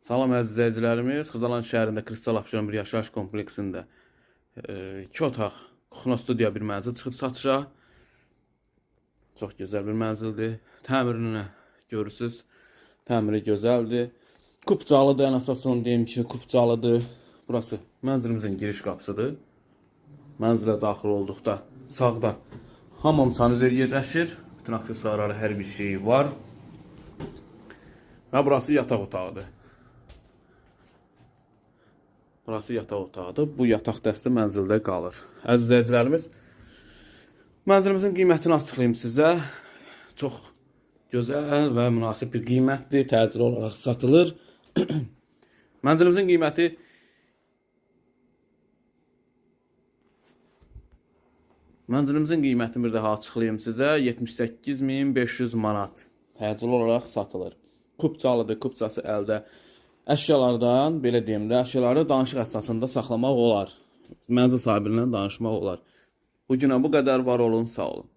Salam əziz izləyicilərimiz, Xırdalan şəhərində Kristal Abşeron bir yaşayış kompleksində 2 otaq kuxna studiya bir mənzil çıxıb satışa. Çox gözəl bir mənzildir. Təmirini görürsüz. Təmiri gözəldir. Kupcalıdır, ən əsas onu deyim ki, kupcalıdır. Burası mənzilimizin giriş qapısıdır. Mənzilə daxil olduqda sağda hamam sanuzel yerləşir. Bütün aksesuarları, hər bir şeyi var. Və burası yataq otağıdır. Burası yataq otağıdır. Bu yataq dəsti mənzildə qalır. Əziz izləyicilərimiz, mənzilimizin qiymətini açıqlayım sizə. Çox gözəl və münasib bir qiymətdir. Təcili olaraq satılır. Mənzilimizin qiymətini bir daha açıqlayım sizə. 78.500 manat təcili olaraq satılır. Kupcalıdır, kupcası əldə. Əşyalardan, belə deyim də, əşyaları danışıq əsasında saxlamaq olar. Mənzil sahibi ilə danışmaq olar. Bugünə bu qədər, var olun, sağ olun.